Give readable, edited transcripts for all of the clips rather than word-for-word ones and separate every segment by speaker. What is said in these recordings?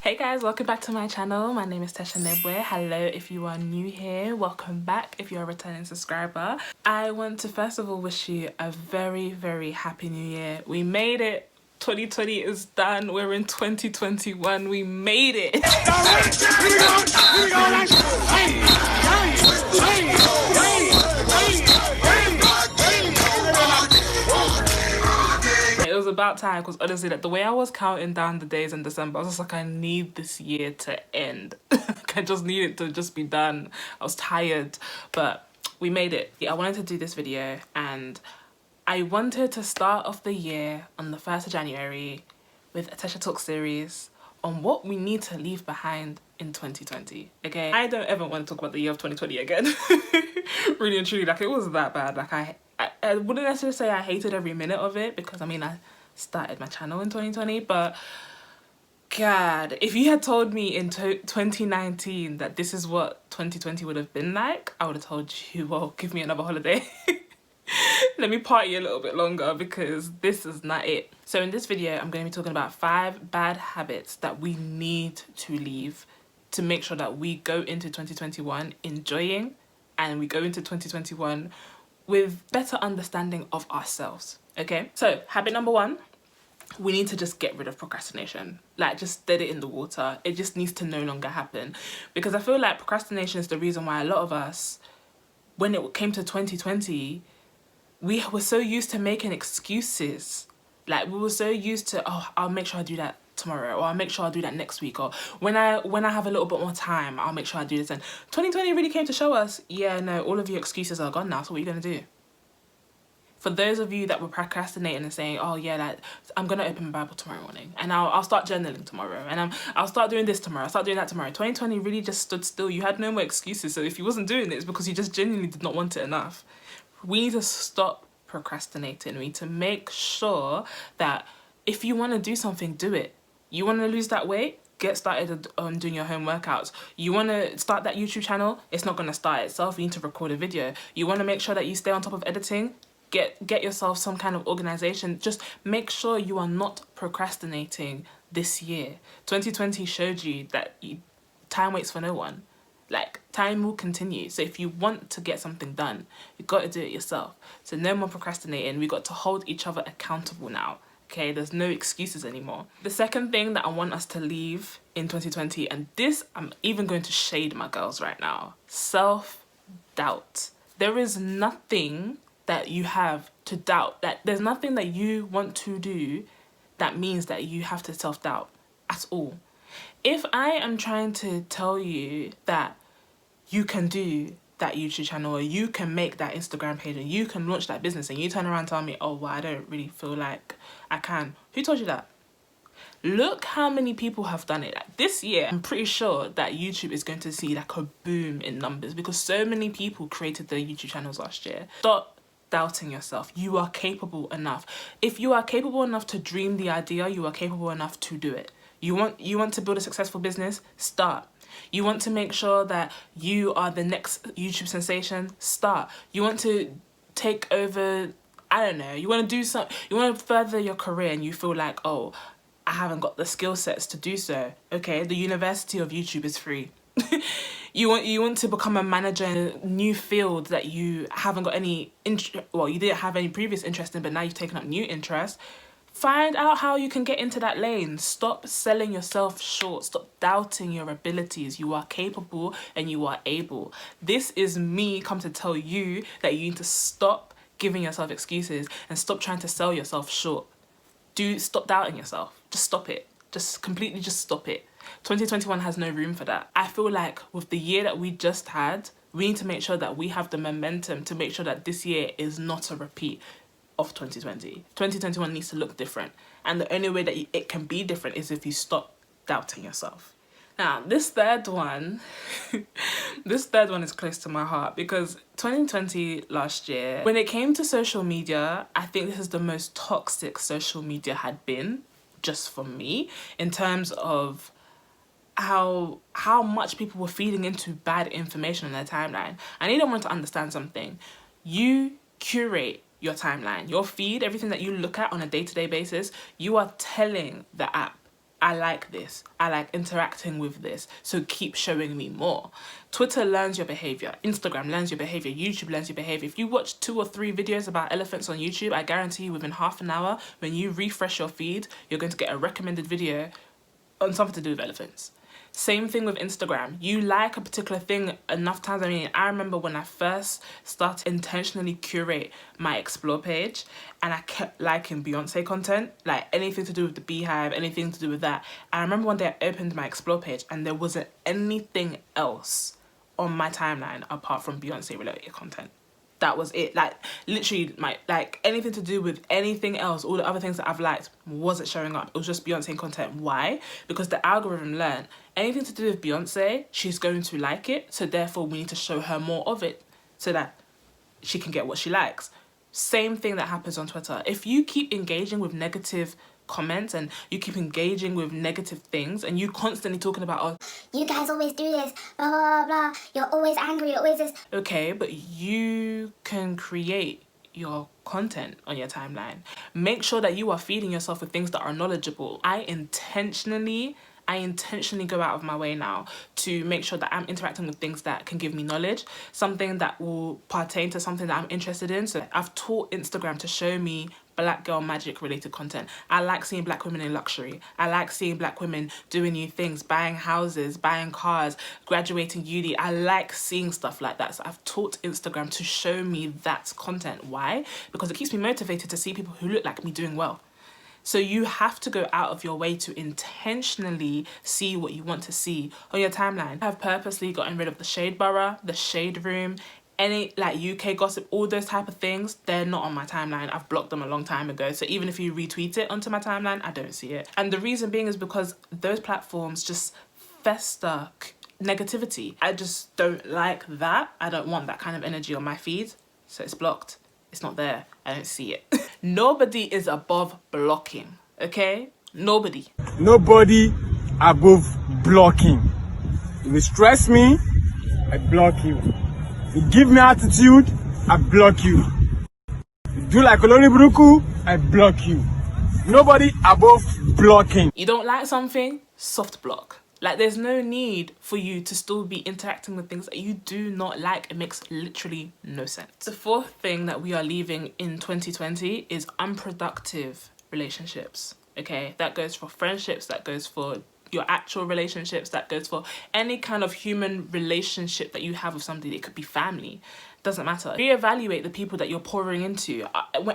Speaker 1: Hey guys, welcome back to my channel. My name is Tesha. Hello if you are new here, welcome back if you're a returning subscriber. I want to first of all wish you a very happy new year. We made it. 2020 is done. We're in 2021. We made it. It was about time, because honestly, like, the way I was counting down the days in December, I was just like, I need this year to end. I just need it to just be done. I was tired, but we made it. I wanted to do this video, and I wanted to start off the year on the 1st of January with a Tesha Talk series on what we need to leave behind in 2020. Okay, I don't ever want to talk about the year of 2020 again. Really and truly, like, it was that bad. Like, I wouldn't necessarily say I hated every minute of it, because I mean, I started my channel in 2020, but God, if you had told me in 2019 that this is what 2020 would have been like, I would have told you, well, give me another holiday. Let me party a little bit longer, because this is not it. So in this video, I'm going to be talking about 5 bad habits that we need to leave to make sure that we go into 2021 enjoying, and we go into 2021 with better understanding of ourselves. Okay, so habit number 1, we need to just get rid of procrastination. Like, just dead it in the water. It just needs to no longer happen, because I feel like procrastination is the reason why a lot of us, when it came to 2020, we were so used to making excuses. Like, we were so used to, oh, I'll make sure I do that tomorrow, or I'll make sure I'll do that next week, or when I have a little bit more time, I'll make sure I do this. And 2020 really came to show us, yeah, no, all of your excuses are gone now, so what are you gonna do? For those of you that were procrastinating and saying, oh yeah, like, I'm gonna open my Bible tomorrow morning, and I'll start journaling tomorrow, and I'll start doing this tomorrow, I'll start doing that tomorrow. 2020 really just stood still. You had no more excuses. So if you wasn't doing it, it's because you just genuinely did not want it enough. We need to stop procrastinating. We need to make sure that if you want to do something, do it. You want to lose that weight? Get started on doing your home workouts. You want to start that YouTube channel? It's not going to start itself. You need to record a video. You want to make sure that you stay on top of editing? Get yourself some kind of organization. Just make sure you are not procrastinating this year. 2020 showed you that time waits for no one. Like, time will continue. So if you want to get something done, you got to do it yourself. So no more procrastinating. We got to hold each other accountable now. Okay, there's no excuses anymore. The second thing that I want us to leave in 2020, and this, I'm even going to shade my girls right now, self-doubt. There is nothing that you have to doubt. That there's nothing that you want to do that means that you have to self-doubt at all. If I am trying to tell you that you can do that YouTube channel, or you can make that Instagram page, and you can launch that business, and you turn around and tell me, oh, well, I don't really feel like I can. Who told you that? Look how many people have done it. Like, this year, I'm pretty sure that YouTube is going to see like a boom in numbers, because so many people created their YouTube channels last year. Stop doubting yourself. You are capable enough. If you are capable enough to dream the idea, you are capable enough to do it. You want to build a successful business? Start. You want to make sure that you are the next YouTube sensation? Start. You want to take over, I don't know, you want to do something, you want to further your career, and you feel like, oh, I haven't got the skill sets to do so. Okay, the University of YouTube is free. You want to become a manager in a new field that you haven't got any well, you didn't have any previous interest in, but now you've taken up new interest. Find out how you can get into that lane. Stop selling yourself short. Stop doubting your abilities. You are capable and you are able. This is me come to tell you that you need to stop giving yourself excuses and stop trying to sell yourself short. Stop doubting yourself. Just stop it. Just completely just stop it. 2021 has no room for that. I feel like with the year that we just had, we need to make sure that we have the momentum to make sure that this year is not a repeat of 2020. 2021 needs to look different. And the only way that it can be different is if you stop doubting yourself. Now, this third one is close to my heart, because 2020 last year, when it came to social media, I think this is the most toxic social media had been, just for me, in terms of how much people were feeding into bad information on their timeline. I need everyone to understand something. You curate your timeline, your feed, everything that you look at on a day-to-day basis. You are telling the app I like this. I like interacting with this. So keep showing me more. Twitter learns your behavior. Instagram learns your behavior. YouTube learns your behavior. If you watch 2 or 3 videos about elephants on YouTube, I guarantee you within half an hour, when you refresh your feed, you're going to get a recommended video on something to do with elephants. Same thing with Instagram. You like a particular thing enough times. I mean, I remember when I first started intentionally curate my explore page, and I kept liking Beyonce content, like anything to do with the Beehive, anything to do with that. And I remember one day I opened my explore page and there wasn't anything else on my timeline apart from Beyonce related content. That was it. Like literally anything to do with anything else, all the other things that I've liked wasn't showing up. It was just Beyonce content. Why? Because the algorithm learned anything to do with Beyonce, she's going to like it. So therefore we need to show her more of it so that she can get what she likes. Same thing that happens on Twitter. If you keep engaging with negative comments and you keep engaging with negative things and you constantly talking about, oh,
Speaker 2: you guys always do this, blah, blah, blah, you're always angry, you're always this.
Speaker 1: Okay, but you can create your content on your timeline. Make sure that you are feeding yourself with things that are knowledgeable. I intentionally go out of my way now to make sure that I'm interacting with things that can give me knowledge, something that will pertain to something that I'm interested in. So I've taught Instagram to show me Black girl magic related content. I like seeing Black women in luxury. I like seeing Black women doing new things, buying houses, buying cars, graduating uni. I like seeing stuff like that. So I've taught Instagram to show me that content. Why? Because it keeps me motivated to see people who look like me doing well. So you have to go out of your way to intentionally see what you want to see on your timeline. I've purposely gotten rid of the shade borough, the shade room, any like UK gossip, all those type of things. They're not on my timeline. I've blocked them a long time ago. So even if you retweet it onto my timeline, I don't see it. And the reason being is because those platforms just fester negativity. I just don't like that. I don't want that kind of energy on my feed. So it's blocked. It's not there. I don't see it. Nobody is above blocking, okay? Nobody.
Speaker 3: Nobody above blocking. If you stress me, I block you. If you give me attitude, I block you. If you do like Olori Buruku, I block you. Nobody above blocking.
Speaker 1: You don't like something? Soft block. Like, there's no need for you to still be interacting with things that you do not like. It makes literally no sense. The fourth thing that we are leaving in 2020 is unproductive relationships, okay? That goes for friendships, that goes for your actual relationships, that goes for any kind of human relationship that you have with somebody. It could be family, doesn't matter. Reevaluate the people that you're pouring into.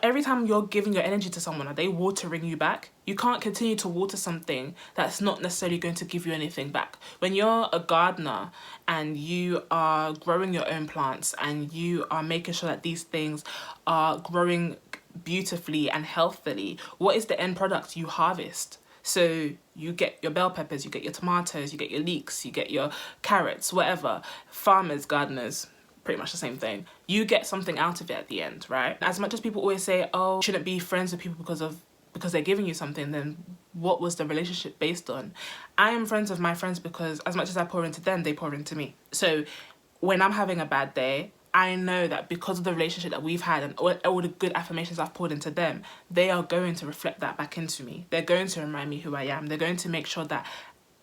Speaker 1: Every time you're giving your energy to someone, are they watering you back? You can't continue to water something that's not necessarily going to give you anything back. When you're a gardener and you are growing your own plants and you are making sure that these things are growing beautifully and healthily, what is the end product you harvest? So you get your bell peppers, you get your tomatoes, you get your leeks, you get your carrots, whatever. Farmers, gardeners, pretty much the same thing. You get something out of it at the end, right? As much as people always say, oh, you shouldn't be friends with people because they're giving you something, then what was the relationship based on? I am friends with my friends because as much as I pour into them, they pour into me. So when I'm having a bad day, I know that because of the relationship that we've had and all the good affirmations I've poured into them, they are going to reflect that back into me. They're going to remind me who I am. They're going to make sure that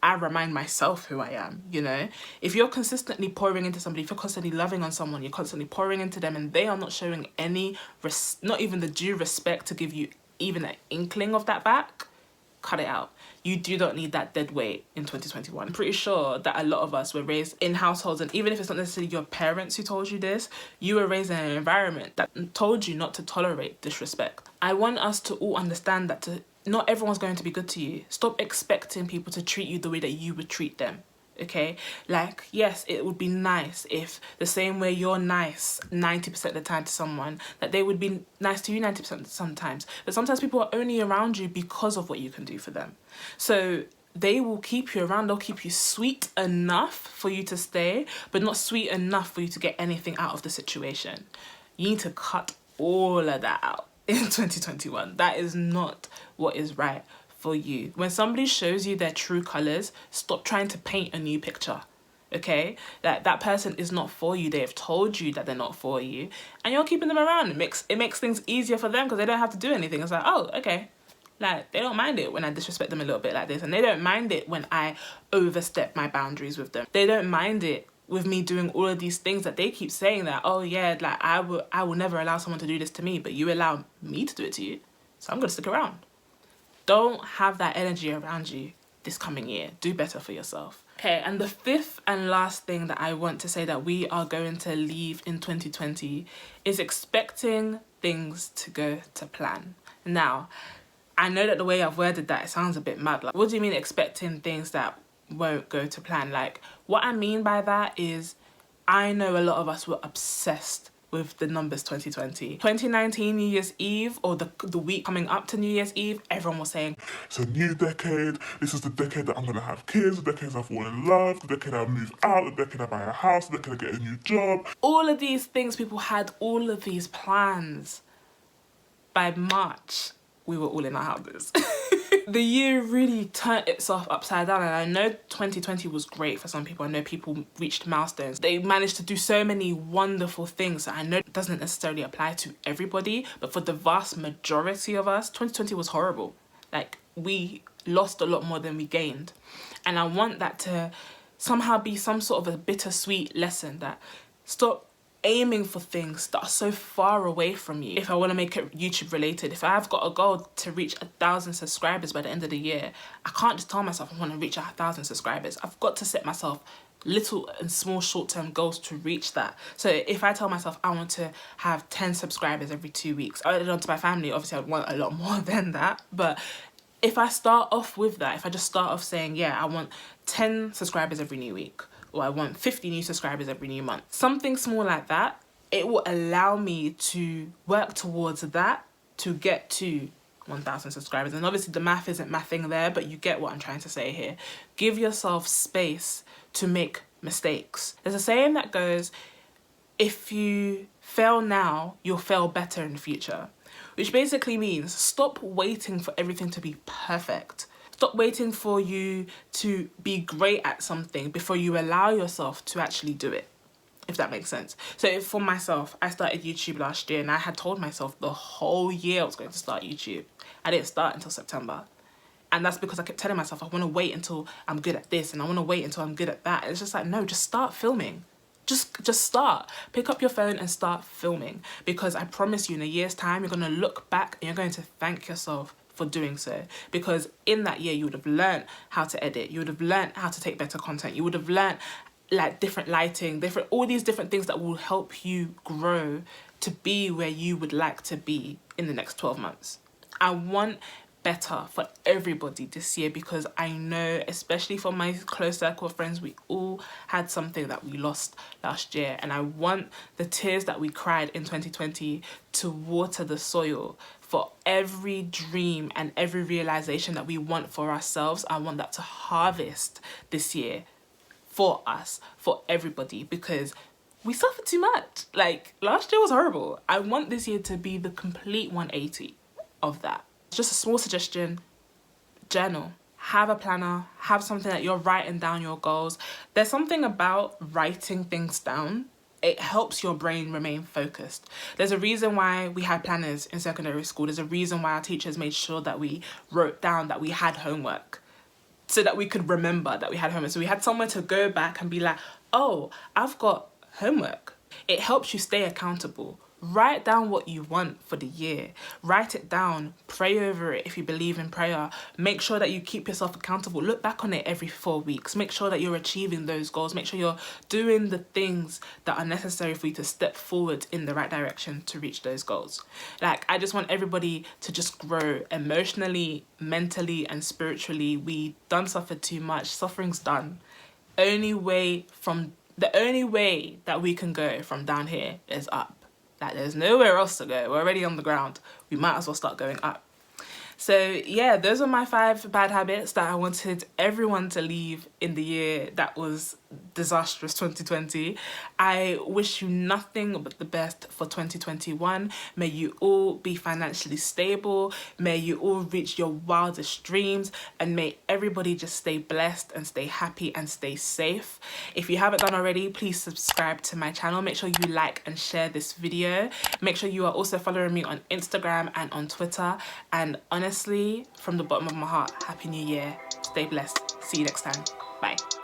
Speaker 1: I remind myself who I am, you know? If you're consistently pouring into somebody, if you're constantly loving on someone, you're constantly pouring into them and they are not showing any, not even the due respect to give you even an inkling of that back, cut it out. You do not need that dead weight in 2021. I'm pretty sure that a lot of us were raised in households, and even if it's not necessarily your parents who told you this, you were raised in an environment that told you not to tolerate disrespect. I want us to all understand that not everyone's going to be good to you. Stop expecting people to treat you the way that you would treat them. Okay, like, yes, it would be nice if the same way you're nice 90% of the time to someone, that they would be nice to you 90% sometimes. But sometimes people are only around you because of what you can do for them. So they will keep you around, they'll keep you sweet enough for you to stay, but not sweet enough for you to get anything out of the situation. You need to cut all of that out in 2021. That is not what is right for you. When somebody shows you their true colors, stop trying to paint a new picture. Okay, that person is not for you. They have told you that they're not for you, and you're keeping them around. It makes things easier for them because they don't have to do anything. It's like, oh, okay, Like, they don't mind it when I disrespect them a little bit like this, and they don't mind it when I overstep my boundaries with them. They don't mind it with me doing all of these things that they keep saying that, oh yeah, like I will never allow someone to do this to me, but you allow me to do it to you, so I'm gonna stick around. Don't have that energy around you this coming year. Do better for yourself. Okay, and the fifth and last thing that I want to say that we are going to leave in 2020 is expecting things to go to plan. Now, I know that the way I've worded that, it sounds a bit mad. Like, what do you mean expecting things that won't go to plan? Like, what I mean by that is, I know a lot of us were obsessed with the numbers 2020. 2019 New Year's Eve, or the week coming up to New Year's Eve, everyone was saying,
Speaker 4: it's a new decade, this is the decade that I'm gonna have kids, the decade I fall in love, the decade I move out, the decade I buy a house, the decade I get a new job.
Speaker 1: All of these things, people had all of these plans. By March, we were all in our houses. The year really turned itself upside down, and I know 2020 was great for some people. I know people reached milestones. They managed to do so many wonderful things that I know it doesn't necessarily apply to everybody, but for the vast majority of us, 2020 was horrible. Like, we lost a lot more than we gained. And I want that to somehow be some sort of a bittersweet lesson, that stop aiming for things that are so far away from you. If I want to make it YouTube related, if I've got a goal to reach 1,000 subscribers by the end of the year, I can't just tell myself I want to reach 1,000 subscribers. I've got to set myself little and small short-term goals to reach that. So if I tell myself I want to have 10 subscribers every 2 weeks, I add on to my family, obviously I'd want a lot more than that, but if I start off with that, if I just start off saying, yeah, I want 10 subscribers every new week, or I want 50 new subscribers every new month, something small like that, it will allow me to work towards that to get to 1,000 subscribers. And obviously the math isn't mathing there, but you get what I'm trying to say here. Give yourself space to make mistakes. There's a saying that goes, if you fail now, you'll fail better in the future. Which basically means stop waiting for everything to be perfect. Stop waiting for you to be great at something before you allow yourself to actually do it, if that makes sense. So for myself, I started YouTube last year, and I had told myself the whole year I was going to start YouTube. I didn't start until September. And that's because I kept telling myself, I want to wait until I'm good at this, and I want to wait until I'm good at that. And it's just like, no, just start filming. Just start. Pick up your phone and start filming. Because I promise you, in a year's time, you're going to look back and you're going to thank yourself for doing so, because in that year you would have learned how to edit, you would have learned how to take better content, you would have learned like different lighting, all these different things that will help you grow to be where you would like to be in the next 12 months. I want better for everybody this year, because I know, especially for my close circle of friends, we all had something that we lost last year, and I want the tears that we cried in 2020 to water the soil for every dream and every realization that we want for ourselves. I want that to harvest this year for us, for everybody, because we suffered too much. Like, last year was horrible. I want this year to be the complete 180 of that. Just a small suggestion: journal. Have a planner, have something that you're writing down your goals. There's something about writing things down. It helps your brain remain focused. There's a reason why we had planners in secondary school. There's a reason why our teachers made sure that we wrote down that we had homework, so that we could remember that we had homework. So we had somewhere to go back and be like, oh, I've got homework. It helps you stay accountable. Write down what you want for the year. Write it down. Pray over it if you believe in prayer. Make sure that you keep yourself accountable. Look back on it every 4 weeks. Make sure that you're achieving those goals. Make sure you're doing the things that are necessary for you to step forward in the right direction to reach those goals. Like, I just want everybody to just grow emotionally, mentally, and spiritually. We done suffered too much. Suffering's done. The only way that we can go from down here is up. Like, there's nowhere else to go. We're already on the ground. We might as well start going up. So yeah, those are my 5 bad habits that I wanted everyone to leave in the year that was disastrous 2020. I wish you nothing but the best for 2021. May you all be financially stable. May you all reach your wildest dreams, and may everybody just stay blessed and stay happy and stay safe. If you haven't done already, please subscribe to my channel. Make sure you like and share this video. Make sure you are also following me on Instagram and on Twitter. And honestly, from the bottom of my heart, Happy New Year. Stay blessed. See you next time. Bye.